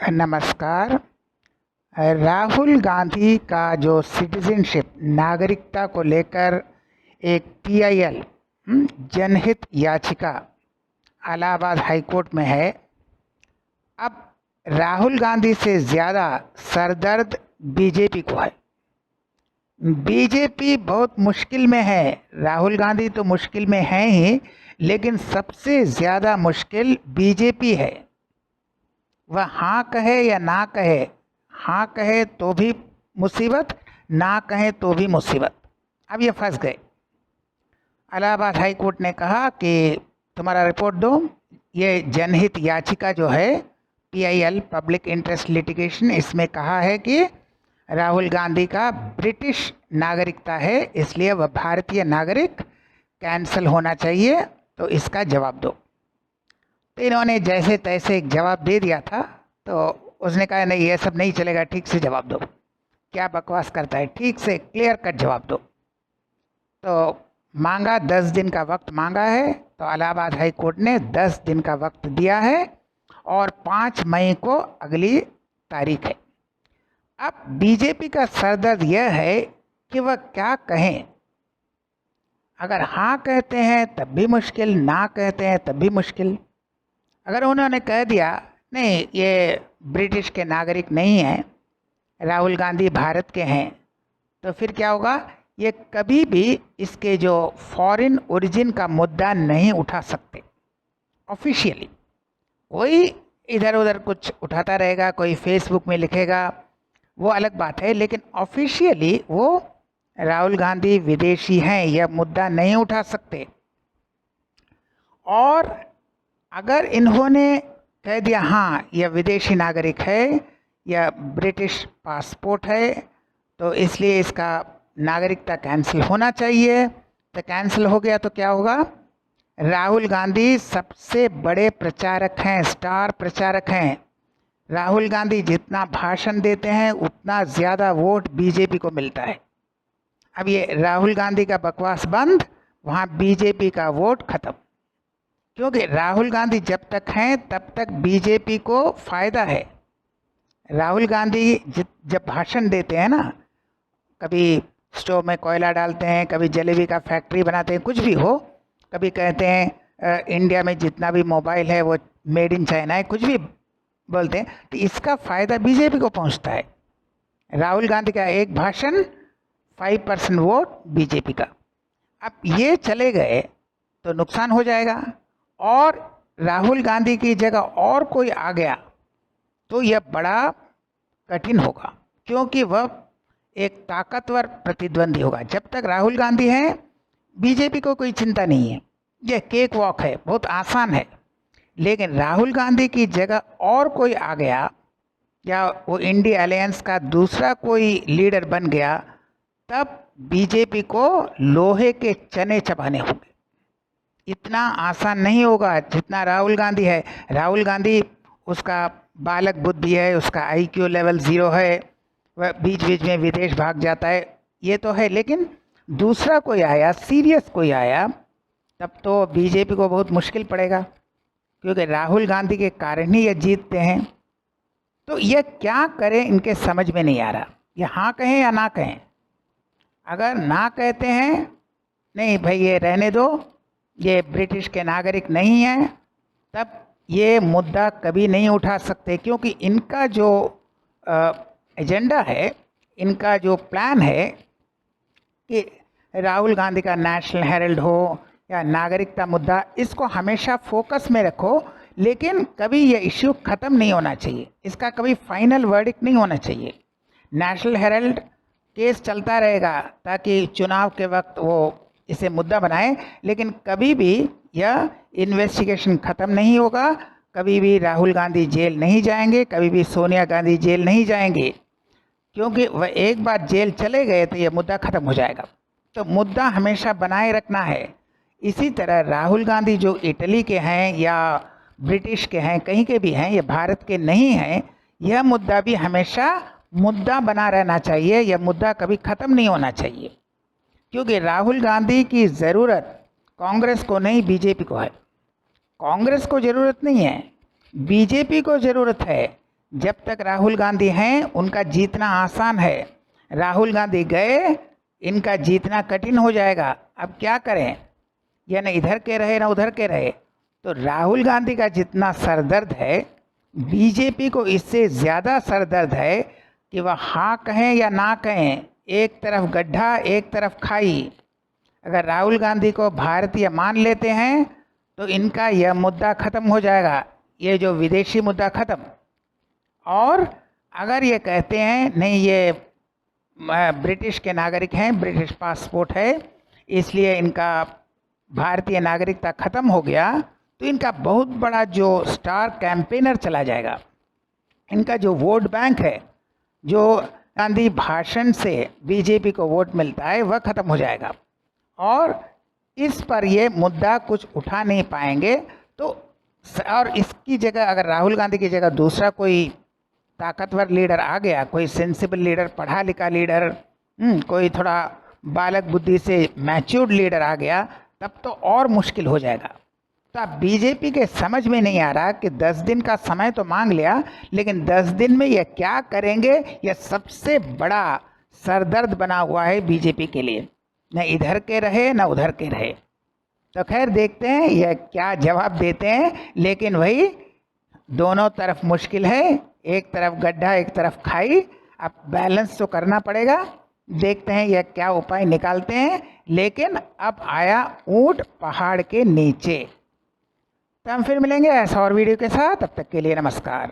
नमस्कार। राहुल गांधी का जो सिटीजनशिप नागरिकता को लेकर एक पीआईएल जनहित याचिका इलाहाबाद हाई कोर्ट में है। अब राहुल गांधी से ज़्यादा सरदर्द बीजेपी को है। बीजेपी बहुत मुश्किल में है। राहुल गांधी तो मुश्किल में है ही, लेकिन सबसे ज़्यादा मुश्किल बीजेपी है। वह हाँ कहे या ना कहे, हाँ कहे तो भी मुसीबत, ना कहे तो भी मुसीबत। अब ये फंस गए। इलाहाबाद हाई कोर्ट ने कहा कि तुम्हारा रिपोर्ट दो। ये जनहित याचिका जो है पीआईएल पब्लिक इंटरेस्ट लिटिगेशन, इसमें कहा है कि राहुल गांधी का ब्रिटिश नागरिकता है, इसलिए वह भारतीय नागरिक कैंसिल होना चाहिए, तो इसका जवाब दो। तो इन्होंने जैसे तैसे एक जवाब दे दिया था। तो उसने कहा नहीं, ये सब नहीं चलेगा, ठीक से जवाब दो। क्या बकवास करता है, ठीक से क्लियर कट जवाब दो। तो मांगा, 10 दिन का वक्त मांगा है। तो इलाहाबाद हाई कोर्ट ने 10 दिन का वक्त दिया है और 5 मई को अगली तारीख है। अब बीजेपी का सरदर्द यह है कि वह क्या कहें। अगर हाँ कहते हैं तब भी मुश्किल, ना कहते हैं तब भी मुश्किल। अगर उन्होंने कह दिया नहीं, ये ब्रिटिश के नागरिक नहीं हैं, राहुल गांधी भारत के हैं, तो फिर क्या होगा? ये कभी भी इसके जो फॉरेन ओरिजिन का मुद्दा नहीं उठा सकते ऑफिशियली। कोई इधर उधर कुछ उठाता रहेगा, कोई फेसबुक में लिखेगा, वो अलग बात है, लेकिन ऑफिशियली वो राहुल गांधी विदेशी हैं यह मुद्दा नहीं उठा सकते। और अगर इन्होंने कह दिया हाँ यह विदेशी नागरिक है या ब्रिटिश पासपोर्ट है, तो इसलिए इसका नागरिकता कैंसिल होना चाहिए, तो कैंसिल हो गया तो क्या होगा? राहुल गांधी सबसे बड़े प्रचारक हैं, स्टार प्रचारक हैं। राहुल गांधी जितना भाषण देते हैं उतना ज़्यादा वोट बीजेपी को मिलता है। अब ये राहुल गांधी का बकवास बंद, वहाँ बीजेपी का वोट खत्म। क्योंकि राहुल गांधी जब तक हैं तब तक बीजेपी को फ़ायदा है। राहुल गांधी जब भाषण देते हैं ना, कभी स्टोव में कोयला डालते हैं, कभी जलेबी का फैक्ट्री बनाते हैं, कुछ भी हो, कभी कहते हैं इंडिया में जितना भी मोबाइल है वो मेड इन चाइना है, कुछ भी बोलते हैं, तो इसका फ़ायदा बीजेपी को पहुंचता है। राहुल गांधी का एक भाषण 5% वोट बीजेपी का। अब ये चले गए तो नुकसान हो जाएगा, और राहुल गांधी की जगह और कोई आ गया तो यह बड़ा कठिन होगा, क्योंकि वह एक ताकतवर प्रतिद्वंदी होगा। जब तक राहुल गांधी हैं बीजेपी को कोई चिंता नहीं है, यह केक वॉक है, बहुत आसान है। लेकिन राहुल गांधी की जगह और कोई आ गया या वो इंडिया अलायंस का दूसरा कोई लीडर बन गया, तब बीजेपी को लोहे के चने चबाने होंगे। इतना आसान नहीं होगा जितना राहुल गांधी है। राहुल गांधी, उसका बालक बुद्धि है, उसका आईक्यू लेवल 0 है, वह बीच बीच में विदेश भाग जाता है, ये तो है। लेकिन दूसरा कोई आया, सीरियस कोई आया, तब तो बीजेपी को बहुत मुश्किल पड़ेगा, क्योंकि राहुल गांधी के कारण ही ये जीतते हैं। तो यह क्या करें इनके समझ में नहीं आ रहा। ये हाँ कहें या ना कहें। अगर ना कहते हैं नहीं भाई ये रहने दो, ये ब्रिटिश के नागरिक नहीं हैं, तब ये मुद्दा कभी नहीं उठा सकते, क्योंकि इनका जो एजेंडा है, इनका जो प्लान है कि राहुल गांधी का नेशनल हेराल्ड हो या नागरिकता मुद्दा, इसको हमेशा फोकस में रखो, लेकिन कभी ये इश्यू ख़त्म नहीं होना चाहिए, इसका कभी फाइनल वर्डिक्ट नहीं होना चाहिए। नेशनल हेराल्ड केस चलता रहेगा ताकि चुनाव के वक्त वो इसे मुद्दा बनाए, लेकिन कभी भी यह इन्वेस्टिगेशन ख़त्म नहीं होगा, कभी भी राहुल गांधी जेल नहीं जाएंगे, कभी भी सोनिया गांधी जेल नहीं जाएंगे, क्योंकि वह एक बार जेल चले गए तो यह मुद्दा ख़त्म हो जाएगा। तो मुद्दा हमेशा बनाए रखना है। इसी तरह राहुल गांधी जो इटली के हैं या ब्रिटिश के हैं, कहीं के भी हैं, ये भारत के नहीं हैं, यह मुद्दा भी हमेशा मुद्दा बना रहना चाहिए। यह मुद्दा कभी ख़त्म नहीं होना चाहिए, क्योंकि राहुल गांधी की ज़रूरत कांग्रेस को नहीं, बीजेपी को है। कांग्रेस को ज़रूरत नहीं है, बीजेपी को ज़रूरत है। जब तक राहुल गांधी हैं उनका जीतना आसान है, राहुल गांधी गए इनका जीतना कठिन हो जाएगा। अब क्या करें, या न इधर के रहे न उधर के रहे। तो राहुल गांधी का जितना सरदर्द है, बीजेपी को इससे ज़्यादा सरदर्द है कि वह हाँ कहें या ना कहें, एक तरफ गड्ढा एक तरफ खाई। अगर राहुल गांधी को भारतीय मान लेते हैं तो इनका यह मुद्दा ख़त्म हो जाएगा, ये जो विदेशी मुद्दा ख़त्म। और अगर ये कहते हैं नहीं ये ब्रिटिश के नागरिक हैं, ब्रिटिश पासपोर्ट है, इसलिए इनका भारतीय नागरिकता ख़त्म हो गया, तो इनका बहुत बड़ा जो स्टार कैंपेनर चला जाएगा। इनका जो वोट बैंक है, जो गांधी भाषण से बीजेपी को वोट मिलता है, वह ख़त्म हो जाएगा और इस पर ये मुद्दा कुछ उठा नहीं पाएंगे। तो और इसकी जगह अगर राहुल गांधी की जगह दूसरा कोई ताकतवर लीडर आ गया, कोई सेंसिबल लीडर, पढ़ा लिखा लीडर, कोई थोड़ा बालक बुद्धि से मैच्योर्ड लीडर आ गया, तब तो और मुश्किल हो जाएगा। तो अब बीजेपी के समझ में नहीं आ रहा कि 10 दिन का समय तो मांग लिया, लेकिन 10 दिन में यह क्या करेंगे, यह सबसे बड़ा सरदर्द बना हुआ है बीजेपी के लिए। न इधर के रहे न उधर के रहे। तो खैर देखते हैं यह क्या जवाब देते हैं, लेकिन वही दोनों तरफ मुश्किल है, एक तरफ गड्ढा एक तरफ खाई। अब बैलेंस तो करना पड़ेगा, देखते हैं यह क्या उपाय निकालते हैं। लेकिन अब आया ऊंट पहाड़ के नीचे। तो हम फिर मिलेंगे ऐसा और वीडियो के साथ, तब तक के लिए नमस्कार।